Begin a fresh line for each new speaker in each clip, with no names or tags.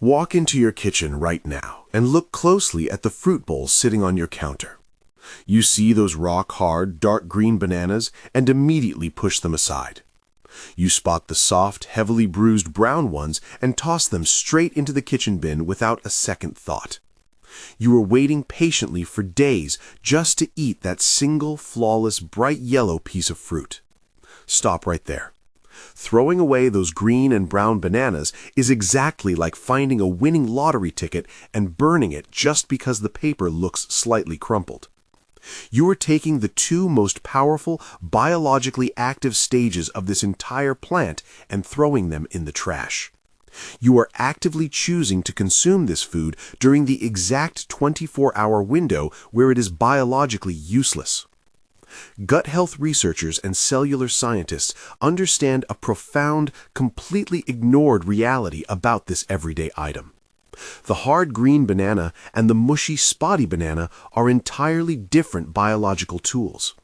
Walk into your kitchen right now and look closely at the fruit bowls sitting on your counter. You see those rock-hard, dark green bananas and immediately push them aside. You spot the soft, heavily bruised brown ones and toss them straight into the kitchen bin without a second thought. You were waiting patiently for days just to eat that single, flawless, bright yellow piece of fruit. Stop right there. Throwing away those green and brown bananas is exactly like finding a winning lottery ticket and burning it just because the paper looks slightly crumpled. You are taking the two most powerful, biologically active stages of this entire plant and throwing them in the trash. You are actively choosing to consume this food during the exact 24-hour window where it is biologically useless. Gut health researchers and cellular scientists understand a profound, completely ignored reality about this everyday item. The hard green banana and the mushy spotty banana are entirely different biological tools.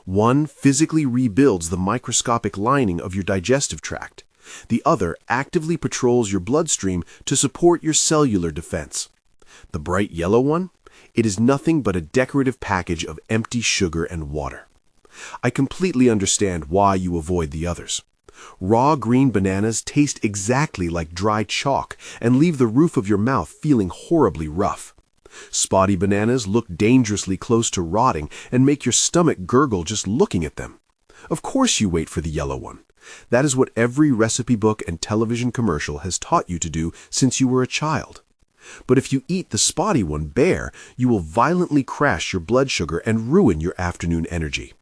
One physically rebuilds the microscopic lining of your digestive tract. The other actively patrols your bloodstream to support your cellular defense. The bright yellow one? It is nothing but a decorative package of empty sugar and water. I completely understand why you avoid the others. Raw green bananas taste exactly like dry chalk and leave the roof of your mouth feeling horribly rough. Spotty bananas look dangerously close to rotting and make your stomach gurgle just looking at them. Of course you wait for the yellow one. That is what every recipe book and television commercial has taught you to do since you were a child. But if you eat the spotty one bare, you will violently crash your blood sugar and ruin your afternoon energy.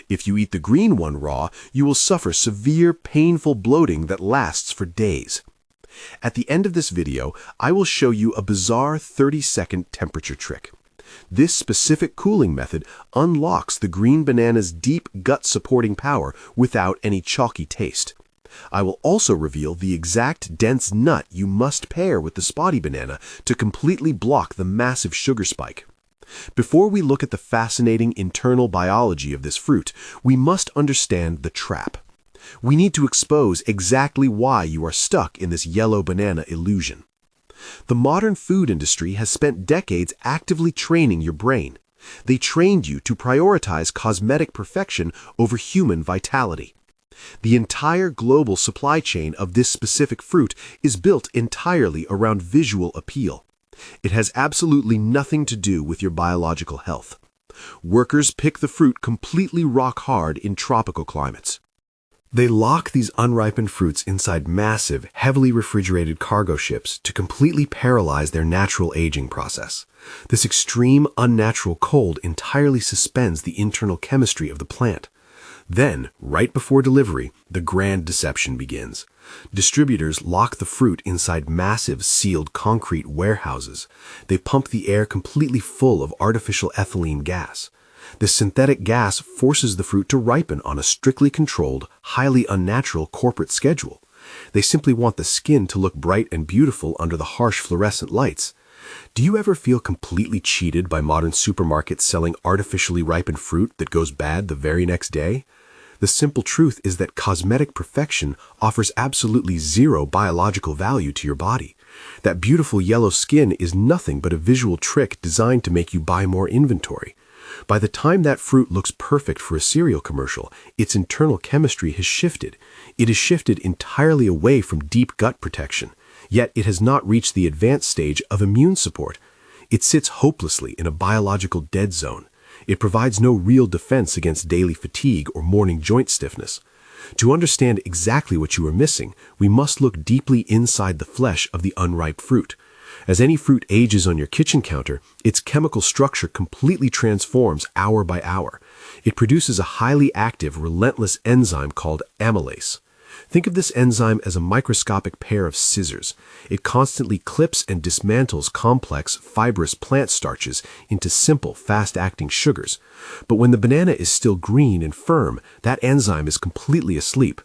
If you eat the green one raw, you will suffer severe, painful bloating that lasts for days. At the end of this video, I will show you a bizarre 30-second temperature trick. This specific cooling method unlocks the green banana's deep gut-supporting power without any chalky taste. I will also reveal the exact dense nut you must pair with the spotty banana to completely block the massive sugar spike. Before we look at the fascinating internal biology of this fruit, we must understand the trap. We need to expose exactly why you are stuck in this yellow banana illusion. The modern food industry has spent decades actively training your brain. They trained you to prioritize cosmetic perfection over human vitality. The entire global supply chain of this specific fruit is built entirely around visual appeal. It has absolutely nothing to do with your biological health. Workers pick the fruit completely rock hard in tropical climates. They lock these unripened fruits inside massive, heavily refrigerated cargo ships to completely paralyze their natural aging process. This extreme, unnatural cold entirely suspends the internal chemistry of the plant. Then, right before delivery, the grand deception begins. Distributors lock the fruit inside massive, sealed concrete warehouses. They pump the air completely full of artificial ethylene gas. This synthetic gas forces the fruit to ripen on a strictly controlled, highly unnatural corporate schedule. They simply want the skin to look bright and beautiful under the harsh fluorescent lights. Do you ever feel completely cheated by modern supermarkets selling artificially ripened fruit that goes bad the very next day? The simple truth is that cosmetic perfection offers absolutely zero biological value to your body. That beautiful yellow skin is nothing but a visual trick designed to make you buy more inventory. By the time that fruit looks perfect for a cereal commercial, its internal chemistry has shifted. It has shifted entirely away from deep gut protection, yet it has not reached the advanced stage of immune support. It sits hopelessly in a biological dead zone. It provides no real defense against daily fatigue or morning joint stiffness. To understand exactly what you are missing, we must look deeply inside the flesh of the unripe fruit. As any fruit ages on your kitchen counter, its chemical structure completely transforms hour by hour. It produces a highly active, relentless enzyme called amylase. Think of this enzyme as a microscopic pair of scissors. It constantly clips and dismantles complex, fibrous plant starches into simple, fast-acting sugars. But when the banana is still green and firm, that enzyme is completely asleep.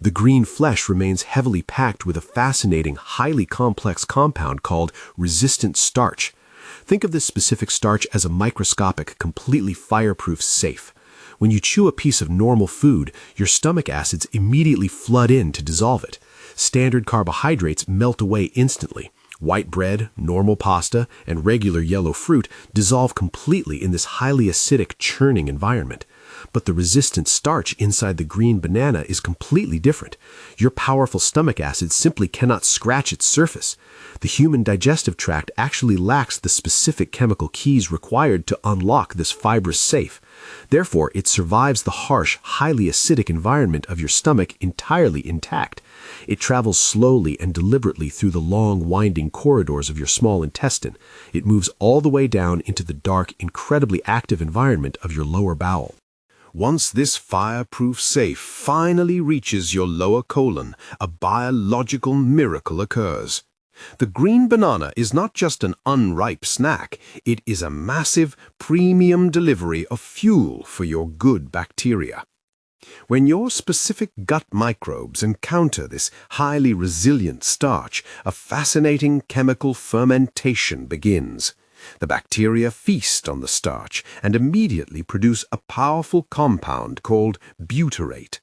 The green flesh remains heavily packed with a fascinating, highly complex compound called resistant starch. Think of this specific starch as a microscopic, completely fireproof safe. When you chew a piece of normal food, your stomach acids immediately flood in to dissolve it. Standard carbohydrates melt away instantly. White bread, normal pasta, and regular yellow fruit dissolve completely in this highly acidic, churning environment. But the resistant starch inside the green banana is completely different. Your powerful stomach acid simply cannot scratch its surface. The human digestive tract actually lacks the specific chemical keys required to unlock this fibrous safe. Therefore, it survives the harsh, highly acidic environment of your stomach entirely intact. It travels slowly and deliberately through the long, winding corridors of your small intestine. It moves all the way down into the dark, incredibly active environment of your lower bowel. Once this fireproof safe finally reaches your lower colon, a biological miracle occurs. The green banana is not just an unripe snack, it is a massive, premium delivery of fuel for your good bacteria. When your specific gut microbes encounter this highly resilient starch, a fascinating chemical fermentation begins. The bacteria feast on the starch and immediately produce a powerful compound called butyrate.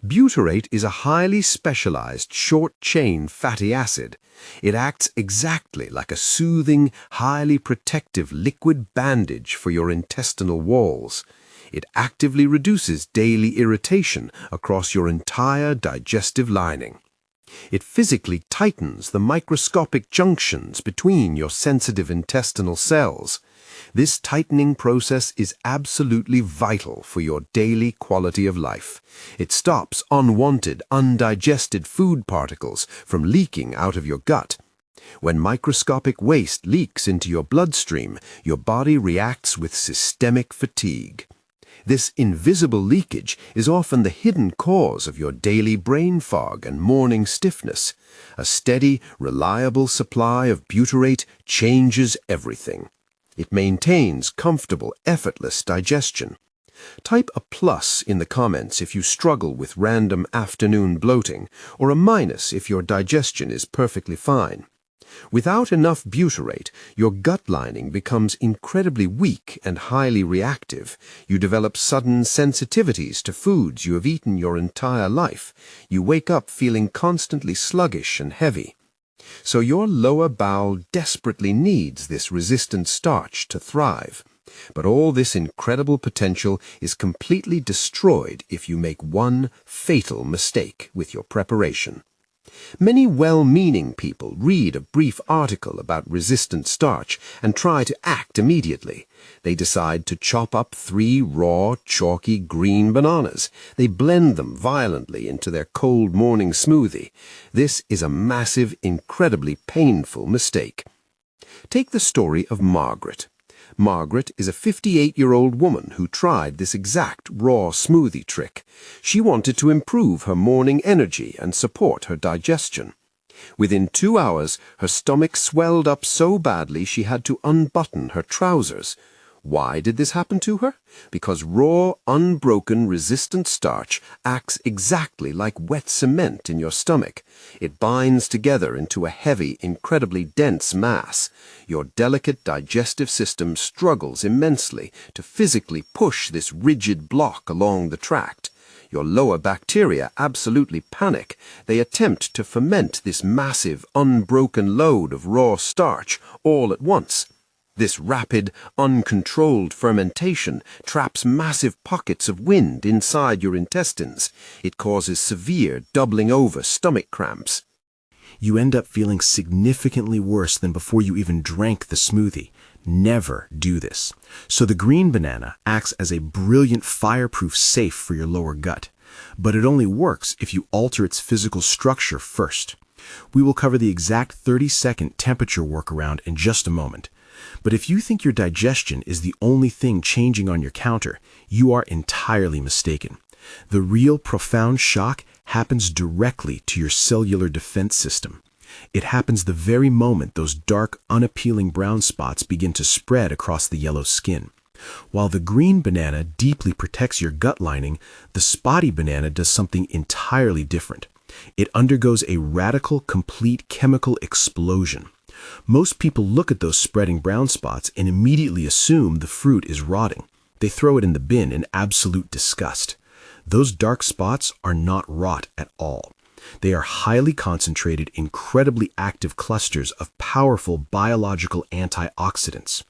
Butyrate is a highly specialized short-chain fatty acid. It acts exactly like a soothing, highly protective liquid bandage for your intestinal walls. It actively reduces daily irritation across your entire digestive lining. It physically tightens the microscopic junctions between your sensitive intestinal cells. This tightening process is absolutely vital for your daily quality of life. It stops unwanted, undigested food particles from leaking out of your gut. When microscopic waste leaks into your bloodstream, your body reacts with systemic fatigue. This invisible leakage is often the hidden cause of your daily brain fog and morning stiffness. A steady, reliable supply of butyrate changes everything. It maintains comfortable, effortless digestion. Type a plus in the comments if you struggle with random afternoon bloating, or a minus if your digestion is perfectly fine. Without enough butyrate, your gut lining becomes incredibly weak and highly reactive. You develop sudden sensitivities to foods you have eaten your entire life. You wake up feeling constantly sluggish and heavy. So your lower bowel desperately needs this resistant starch to thrive. But all this incredible potential is completely destroyed if you make one fatal mistake with your preparation. Many well-meaning people read a brief article about resistant starch and try to act immediately. They decide to chop up 3 raw, chalky green bananas. They blend them violently into their cold morning smoothie. This is a massive, incredibly painful mistake. Take the story of Margaret. Margaret is a 58-year-old woman who tried this exact raw smoothie trick. She wanted to improve her morning energy and support her digestion. Within 2 hours, her stomach swelled up so badly she had to unbutton her trousers. Why did this happen to her? Because raw, unbroken, resistant starch acts exactly like wet cement in your stomach. It binds together into a heavy, incredibly dense mass. Your delicate digestive system struggles immensely to physically push this rigid block along the tract. Your lower bacteria absolutely panic. They attempt to ferment this massive, unbroken load of raw starch all at once. This rapid, uncontrolled fermentation traps massive pockets of wind inside your intestines. It causes severe doubling-over stomach cramps. You end up feeling significantly worse than before you even drank the smoothie. Never do this. So the green banana acts as a brilliant fireproof safe for your lower gut. But it only works if you alter its physical structure first. We will cover the exact 30-second temperature workaround in just a moment. But if you think your digestion is the only thing changing on your counter, you are entirely mistaken. The real profound shock happens directly to your cellular defense system. It happens the very moment those dark, unappealing brown spots begin to spread across the yellow skin. While the green banana deeply protects your gut lining, the spotty banana does something entirely different. It undergoes a radical, complete chemical explosion. Most people look at those spreading brown spots and immediately assume the fruit is rotting. They throw it in the bin in absolute disgust. Those dark spots are not rot at all.
They are highly concentrated, incredibly active clusters of powerful biological antioxidants.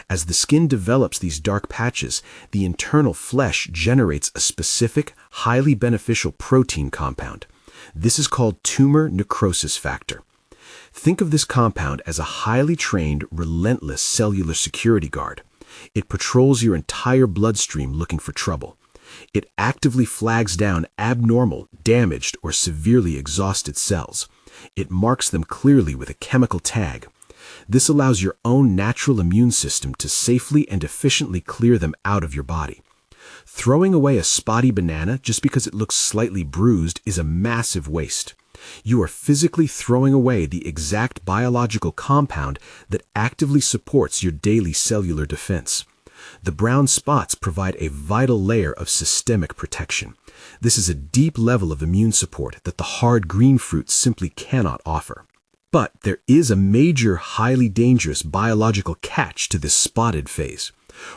As the skin develops these dark patches, the internal flesh generates a specific, highly beneficial protein compound. This is called tumor necrosis factor. Think of this compound as a highly trained, relentless cellular security guard. It patrols your entire bloodstream looking for trouble. It actively flags down abnormal, damaged, or severely exhausted cells. It marks them clearly with a chemical tag. This allows your own natural immune system to safely and efficiently clear them out of your body. Throwing away a spotty banana just because it looks slightly bruised is a massive waste. You are physically throwing away the exact biological compound that actively supports your daily cellular defense. The brown spots provide a vital layer of systemic protection. This is a deep level of immune support that the hard green fruits simply cannot offer. But there is a major, highly dangerous biological catch to this spotted phase.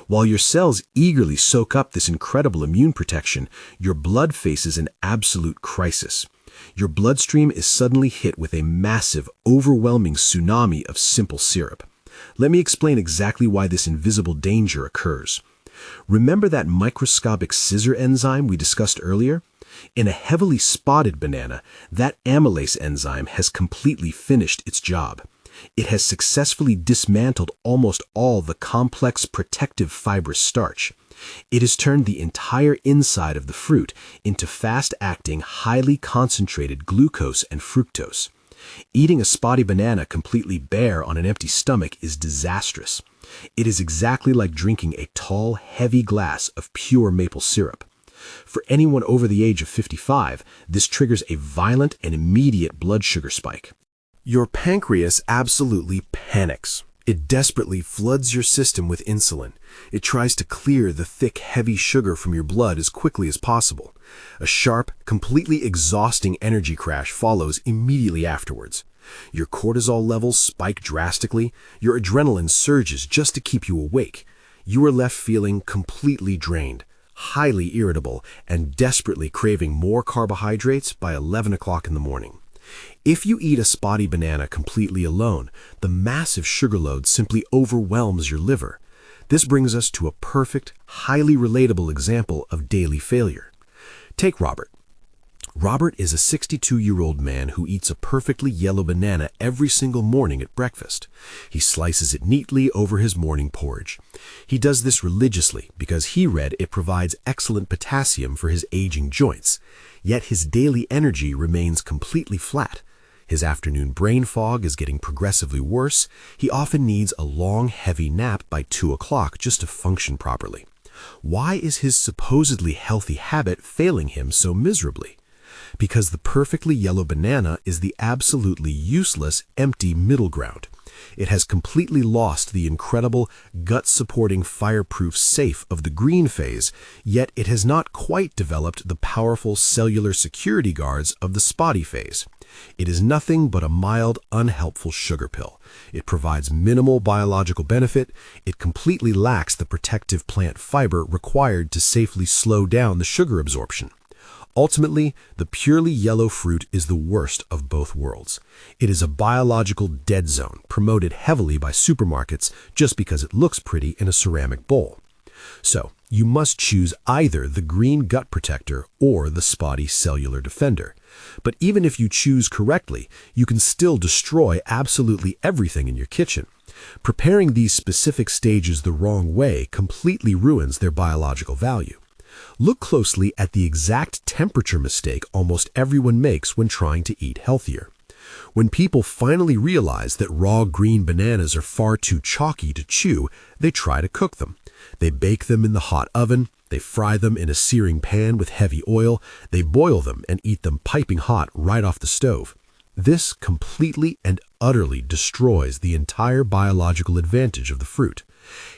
While your cells eagerly soak up this incredible immune protection, your blood faces an absolute crisis. Your bloodstream is suddenly hit with a massive, overwhelming tsunami of simple syrup. Let me explain exactly why this invisible danger occurs. Remember that microscopic scissor enzyme we discussed earlier? In a heavily spotted banana, that amylase enzyme has completely finished its job. It has successfully dismantled almost all the complex protective fibrous starch. It has turned the entire inside of the fruit into fast-acting, highly concentrated glucose and fructose. Eating a spotty banana completely bare on an empty stomach is disastrous. It is exactly like drinking a tall, heavy glass of pure maple syrup. For anyone over the age of 55, this triggers a violent and immediate blood sugar spike.
Your pancreas absolutely panics. It desperately floods your system with insulin. It tries to clear the thick, heavy sugar from your blood as quickly as possible. A sharp, completely exhausting energy crash follows immediately afterwards. Your cortisol levels spike drastically. Your adrenaline surges just to keep you awake. You are left feeling completely drained, highly irritable, and desperately craving more carbohydrates by 11 o'clock in the morning. If you eat a spotty banana completely alone, the massive sugar load simply overwhelms your liver. This brings us to a perfect, highly relatable example of daily failure. Take Robert. Robert is a 62-year-old man who eats a perfectly yellow banana every single morning at breakfast. He slices it neatly over his morning porridge. He does this religiously because he read it provides excellent potassium for his aging joints. Yet his daily energy remains completely flat. His afternoon brain fog is getting progressively worse. He often needs a long, heavy nap by 2 o'clock just to function properly. Why is his supposedly healthy habit failing him so miserably? Because the perfectly yellow banana is the absolutely useless, empty middle ground. It has completely lost the incredible, gut-supporting fireproof safe of the green phase, yet it has not quite developed the powerful cellular security guards of the spotty phase. It is nothing but a mild, unhelpful sugar pill. It provides minimal biological benefit. It completely lacks the protective plant fiber required to safely slow down the sugar absorption. Ultimately, the purely yellow fruit is the worst of both worlds. It is a biological dead zone, promoted heavily by supermarkets just because it looks pretty in a ceramic bowl. So, you must choose either the green gut protector or the spotty cellular defender. But even if you choose correctly, you can still destroy absolutely everything in your kitchen. Preparing these specific stages the wrong way completely ruins their biological value. Look closely at the exact temperature mistake almost everyone makes when trying to eat healthier. When people finally realize that raw green bananas are far too chalky to chew, they try to cook them. They bake them in the hot oven, they fry them in a searing pan with heavy oil, they boil them and eat them piping hot right off the stove. This completely and utterly destroys the entire biological advantage of the fruit.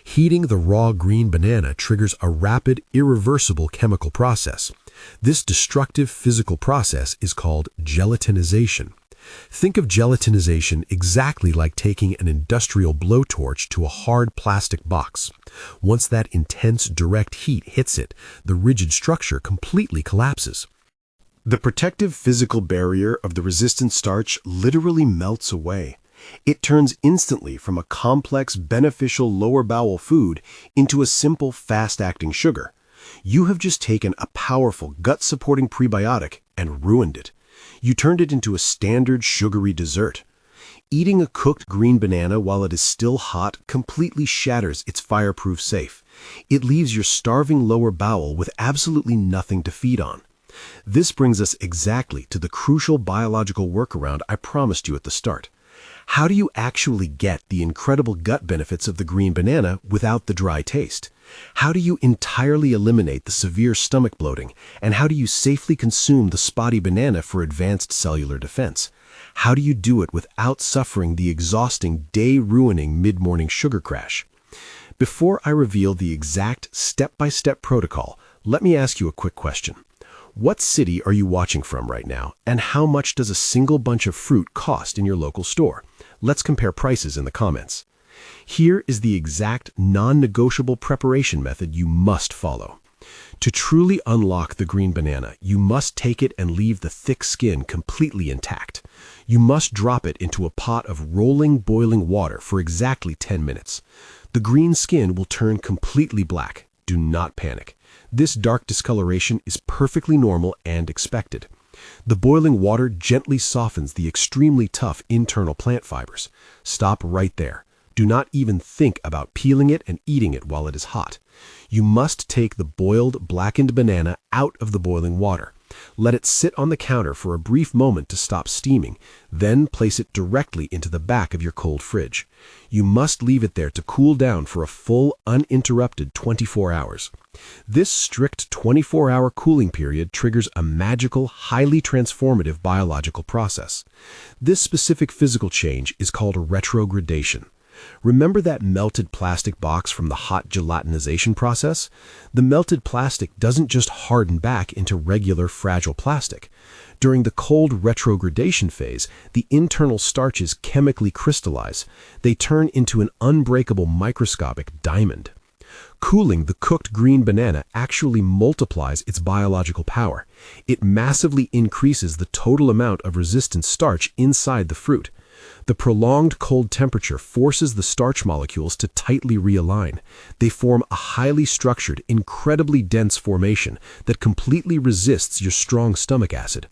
Heating the raw green banana triggers a rapid, irreversible chemical process. This destructive physical process is called gelatinization. Think of gelatinization exactly like taking an industrial blowtorch to a hard plastic box. Once that intense direct heat hits it, the rigid structure completely collapses.
The protective physical barrier of the resistant starch literally melts away. It turns instantly from a complex, beneficial lower bowel food into a simple, fast-acting sugar. You have just taken a powerful, gut-supporting prebiotic and ruined it. You turned it into a standard sugary dessert. Eating a cooked green banana while it is still hot completely shatters its fireproof safe. It leaves your starving lower bowel with absolutely nothing to feed on. This brings us exactly to the crucial biological workaround I promised you at the start. How do you actually get the incredible gut benefits of the green banana without the dry taste? How do you entirely eliminate the severe stomach bloating? And how do you safely consume the spotty banana for advanced cellular defense? How do you do it without suffering the exhausting, day-ruining mid-morning sugar crash? Before I reveal the exact step-by-step protocol, let me ask you a quick question. What city are you watching from right now, and how much does a single bunch of fruit cost in your local store? Let's compare prices in the comments. Here is the exact non-negotiable preparation method you must follow. To truly unlock the green banana, you must take it and leave the thick skin completely intact. You must drop it into a pot of rolling, boiling water for exactly 10 minutes. The green skin will turn completely black. Do not panic. This dark discoloration is perfectly normal and expected. The boiling water gently softens the extremely tough internal plant fibers. Stop right there. Do not even think about peeling it and eating it while it is hot. You must take the boiled, blackened banana out of the boiling water. Let it sit on the counter for a brief moment to stop steaming, then place it directly into the back of your cold fridge. You must leave it there to cool down for a full, uninterrupted 24 hours. This strict 24-hour cooling period triggers a magical, highly transformative biological process. This specific physical change is called retrogradation. Remember that melted plastic box from the hot gelatinization process? The melted plastic doesn't just harden back into regular fragile plastic. During the cold retrogradation phase, the internal starches chemically crystallize. They turn into an unbreakable microscopic diamond. Cooling the cooked green banana actually multiplies its biological power. It massively increases the total amount of resistant starch inside the fruit. The prolonged cold temperature forces the starch molecules to tightly realign. They form a highly structured, incredibly dense formation that completely resists your strong stomach acid.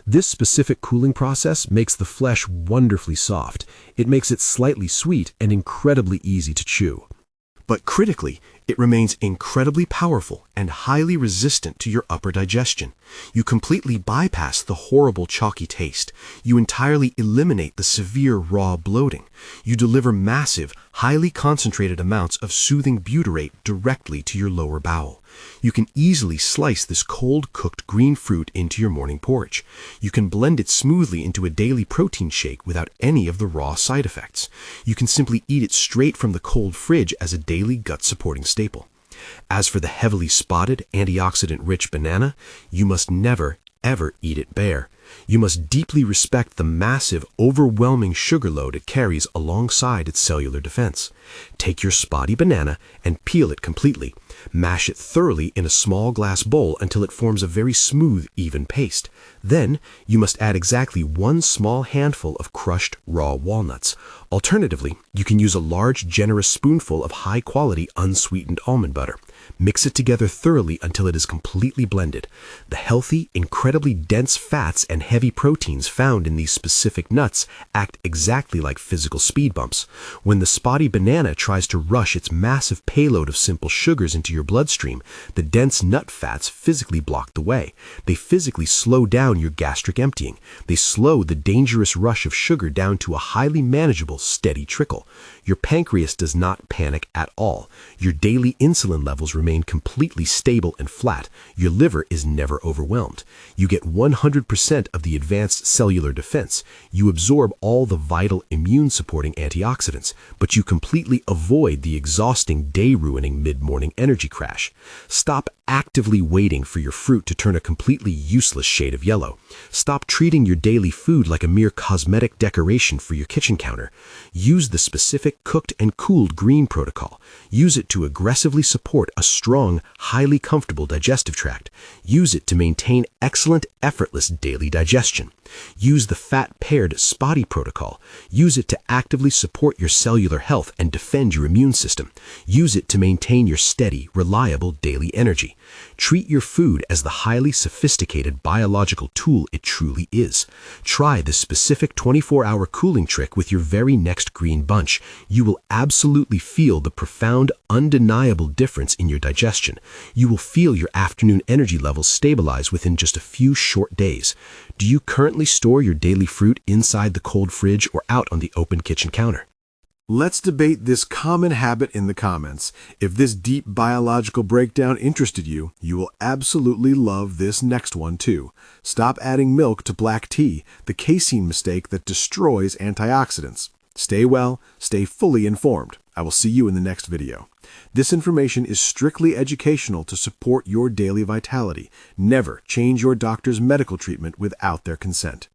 This specific cooling process makes the flesh wonderfully soft. It makes it slightly sweet and incredibly easy to chew. But critically, it remains incredibly powerful and highly resistant to your upper digestion. You completely bypass the horrible chalky taste. You entirely eliminate the severe raw bloating. You deliver massive, highly concentrated amounts of soothing butyrate directly to your lower bowel. You can easily slice this cold, cooked green fruit into your morning porridge. You can blend it smoothly into a daily protein shake without any of the raw side effects. You can simply eat it straight from the cold fridge as a daily gut-supporting staple. As for the heavily spotted, antioxidant-rich banana, you must never, ever eat it bare. You must deeply respect the massive, overwhelming sugar load it carries alongside its cellular defense. Take your spotty banana and peel it completely. Mash it thoroughly in a small glass bowl until it forms a very smooth, even paste. Then, you must add exactly 1 small handful of crushed raw walnuts. Alternatively, you can use a large, generous spoonful of high-quality, unsweetened almond butter. Mix it together thoroughly until it is completely blended. The healthy, incredibly dense fats and heavy proteins found in these specific nuts act exactly like physical speed bumps. When the spotty banana tries to rush its massive payload of simple sugars into your bloodstream, the dense nut fats physically block the way. They physically slow down your gastric emptying. They slow the dangerous rush of sugar down to a highly manageable, steady trickle. Your pancreas does not panic at all. Your daily insulin levels remain completely stable and flat. Your liver is never overwhelmed. You get 100% of the advanced cellular defense. You absorb all the vital immune-supporting antioxidants, but you completely avoid the exhausting, day-ruining mid-morning energy crash. Stop actively waiting for your fruit to turn a completely useless shade of yellow. Stop treating your daily food like a mere cosmetic decoration for your kitchen counter. Use the specific cooked and cooled green protocol. Use it to aggressively support a strong, highly comfortable digestive tract. Use it to maintain excellent, effortless daily digestion. Use the fat-paired Spotty protocol. Use it to actively support your cellular health and defend your immune system. Use it to maintain your steady, reliable daily energy. Treat your food as the highly sophisticated biological tool it truly is. Try this specific 24-hour cooling trick with your very next green bunch. You will absolutely feel the profound, undeniable difference in your digestion. You will feel your afternoon energy levels stabilize within just a few short days. Do you currently store your daily fruit inside the cold fridge or out on the open kitchen counter?
Let's debate this common habit in the comments. If this deep biological breakdown interested you, you will absolutely love this next one too. Stop adding milk to black tea, the casein mistake that destroys antioxidants. Stay well, stay fully informed. I will see you in the next video. This information is strictly educational to support your daily vitality. Never change your doctor's medical treatment without their consent.